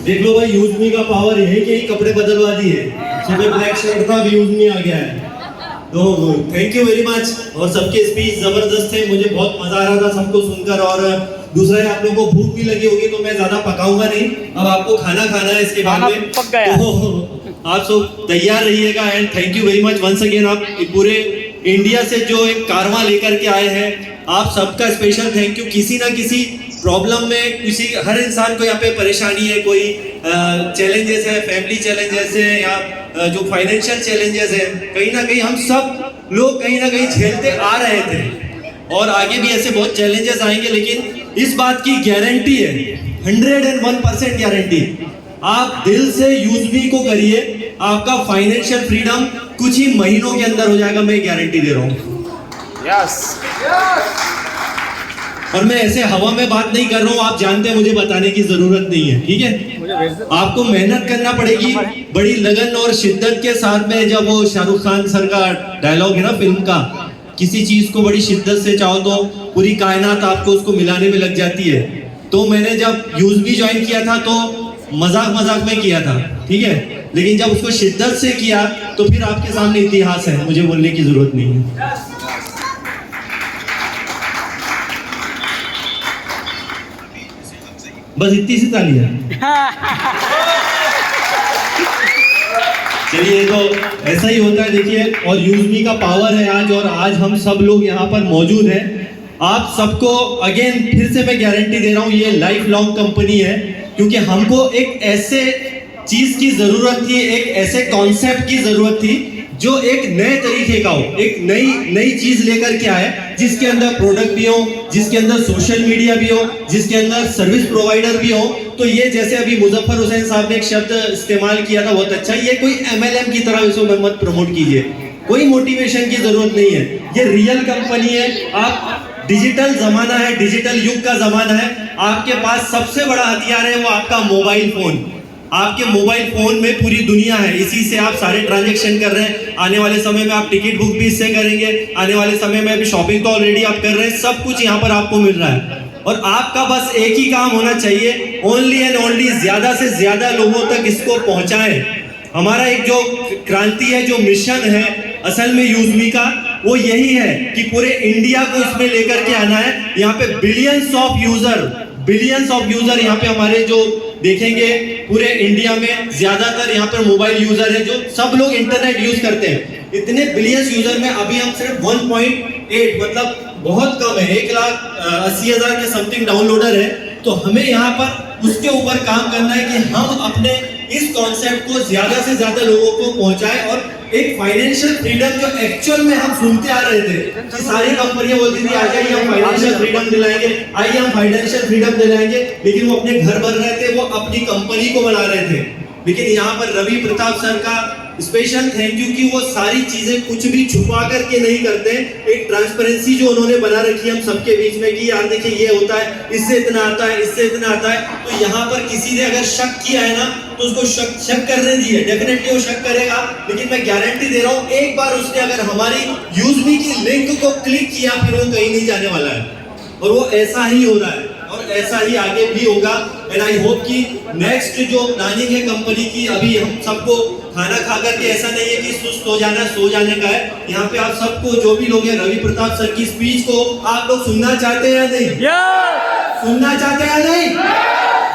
देख लो भाई, use me का पावर यही कि कपड़े बदलवा दिए। सुबह ब्लैक शर्ट था, अभी यूज मी आ गया है। तो थैंक यू वेरी मच। और सबके स्पीच जबरदस्त थे, मुझे बहुत मजा आ रहा था सबको सुनकर। और दूसरा है, आप लोगों को भूख भी लगी होगी, तो मैं ज्यादा पकाऊंगा नहीं, अब आपको खाना खाना है इसके बाद में। तो आप सब तैयार रहिएगा। And thank you very much once again. आप पूरे इंडिया से जो एक कारवां लेकर के आए हैं, आप सबका स्पेशल थैंक यू। किसी ना किसी प्रॉब्लम में, किसी हर इंसान को यहाँ पे परेशानी है, कोई चैलेंजेस है, फैमिली चैलेंजेस है, या जो फाइनेंशियल चैलेंजेस है, कहीं ना कहीं हम सब लोग कहीं ना कहीं झेलते आ रहे थे। और आगे भी ऐसे बहुत चैलेंजेस आएंगे, लेकिन इस बात की गारंटी है, 101% गारंटी, आप दिल से यूज मी को करिए, आपका फाइनेंशियल फ्रीडम कुछ ही महीनों के अंदर हो जाएगा, मैं गारंटी दे रहा हूँ। यस। और मैं ऐसे हवा में बात नहीं कर रहा हूँ, आप जानते हैं, मुझे बताने की जरूरत नहीं है, ठीक है। आपको मेहनत करना पड़ेगी बड़ी लगन और शिद्दत के साथ में। जब वो शाहरुख खान सर का डायलॉग है ना फिल्म का, किसी चीज को बड़ी शिद्दत से चाहो तो पूरी कायनात आपको उसको मिलाने में लग जाती है। तो मैंने जब यूज भी ज्वाइन किया था तो मजाक मजाक में किया था, ठीक है, लेकिन जब उसको शिद्दत से किया तो फिर आपके सामने इतिहास है, मुझे बोलने की जरूरत नहीं है। बस इतनी सी तालियां। चलिए, तो ऐसा ही होता है, देखिए। और यूज मी का पावर है आज, और आज हम सब लोग यहाँ पर मौजूद हैं। आप सबको अगेन फिर से मैं गारंटी दे रहा हूँ, ये लाइफ लॉन्ग कंपनी है, क्योंकि हमको एक ऐसे चीज की जरूरत थी, एक ऐसे कॉन्सेप्ट की जरूरत थी जो एक नए तरीके का हो, एक नई चीज लेकर के आए, जिसके अंदर प्रोडक्ट भी हो, जिसके अंदर सोशल मीडिया भी हो, जिसके अंदर सर्विस प्रोवाइडर भी हो। तो ये जैसे अभी मुजफ्फर हुसैन साहब ने एक शब्द इस्तेमाल किया था, बहुत अच्छा, ये कोई MLM की तरह इसको मत प्रमोट कीजिए, कोई मोटिवेशन की जरूरत नहीं है, ये रियल कंपनी है। आप डिजिटल जमाना है, डिजिटल युग का जमाना है, आपके पास सबसे बड़ा हथियार है वो आपका मोबाइल फोन। आपके मोबाइल फोन में पूरी दुनिया है, इसी से आप सारे ट्रांजैक्शन कर रहे हैं। आने वाले समय में आप टिकट बुक भी इससे करेंगे, आने वाले समय में अभी शॉपिंग तो ऑलरेडी आप कर रहे हैं, सब कुछ यहाँ पर आपको मिल रहा है। और आपका बस एक ही काम होना चाहिए, ओनली एंड ओनली ज्यादा से ज्यादा लोगों तक इसको पहुंचाएं। हमारा एक जो क्रांति है, जो मिशन है असल में यूज मी का, वो यही है कि पूरे इंडिया को इसमें लेकर के आना है। यहाँ पे बिलियंस ऑफ यूजर यहाँ पे हमारे जो देखेंगे, पूरे इंडिया में ज्यादातर यहाँ पर मोबाइल यूजर है, जो सब लोग इंटरनेट यूज करते हैं। इतने बिलियंस यूजर में अभी हम सिर्फ 1.8, मतलब बहुत कम है, 1,80,000 के समथिंग डाउनलोडर है। तो हमें यहाँ पर उसके ऊपर काम करना है कि हम अपने इस कॉन्सेप्ट को ज्यादा से ज्यादा लोगों को पहुंचाएं। और एक फाइनेंशियल फ्रीडम जो एक्चुअल में हम सुनते आ रहे थे कि सारी कंपनियां बोलती थी, आइए हम फाइनेंशियल फ्रीडम दिलाएंगे, आइए हम फाइनेंशियल फ्रीडम दिलाएंगे, लेकिन वो अपने घर बन रहे थे, वो अपनी कंपनी को बना रहे थे। लेकिन यहाँ पर रवि प्रताप सर का स्पेशल थैंक यू कि वो सारी चीजें कुछ भी छुपा करके नहीं करते। एक ट्रांसपेरेंसी जो उन्होंने बना रखी है हम सबके बीच में कि यार देखिए ये होता है, इससे इतना आता है, इससे इतना आता है। तो यहाँ पर किसी ने अगर शक किया है ना, तो उसको शक करने दीजिए, डेफिनेटली वो शक करेगा। लेकिन मैं गारंटी दे रहा हूँ, एक बार उसने अगर हमारी यूज मी की लिंक को क्लिक किया, फिर वो कहीं नहीं जाने वाला है। और वो ऐसा ही हो रहा है, और ऐसा ही आगे भी होगा। एंड आई होप कि नेक्स्ट जो प्लानिंग है कंपनी की, अभी हम सबको खाना खा करके ऐसा नहीं है कि सुस्त हो जाना, सो जाने का है। यहाँ पे आप सबको, जो भी लोग हैं, रवि प्रताप सर की स्पीच को आप लोग सुनना चाहते हैं या नहीं? सुनना चाहते हैं या नहीं?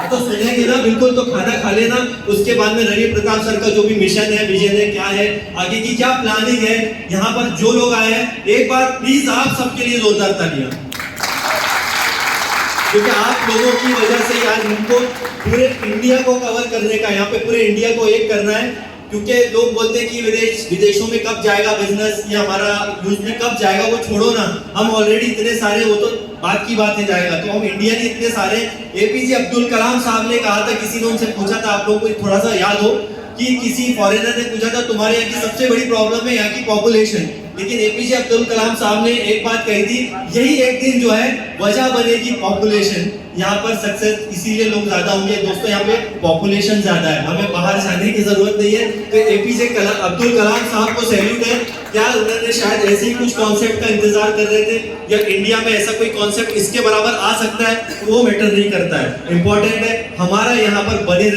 तो सुनेंगे ना, बिल्कुल। तो खाना खा लेना, उसके बाद में रवि प्रताप सर का जो भी मिशन है, विजन है, क्या है, आगे की क्या प्लानिंग है, यहाँ पर जो लोग आए हैं, एक बार प्लीज आप सबके लिए जोरदार तालियां, क्योंकि आप लोगों की वजह से आज हमको पूरे इंडिया को कवर करने का, यहाँ पे पूरे इंडिया को एक करना है। क्योंकि लोग बोलते हैं कि विदेशों में कब जाएगा बिजनेस, या हमारा यूज में कब जाएगा, वो छोड़ो ना, हम ऑलरेडी इतने सारे, वो तो बात की बात है जाएगा, तो हम इंडिया के इतने सारे। APJ अब्दुल कलाम साहब ने कहा था, किसी ने उनसे पूछा था, आप लोग को थोड़ा सा याद हो, कि किसी फॉरेनर ने पूछा था तुम्हारे यहाँ की सबसे बड़ी प्रॉब्लम है यहाँ की पॉपुलेशन, लेकिन एपीजे अब्दुल कलाम साहब ने एक बात कही थी, यही एक दिन जो है वजह बनेगी पॉपुलेशन, यहाँ पर सक्सेस इसीलिए लोग ज्यादा होंगे। दोस्तों यहाँ पे पॉपुलेशन ज्यादा है, हमें बाहर जाने की जरूरत नहीं है। तो एपीजे अब्दुल कलाम साहब को सैल्यूट है, क्या उन्होंने शायद ऐसे ही कुछ कॉन्सेप्ट का इंतजार कर रहे थे, या इंडिया में ऐसा कोई कॉन्सेप्ट इसके बराबर आ सकता है, वो मैटर नहीं करता है। इंपॉर्टेंट है हमारा यहाँ पर बने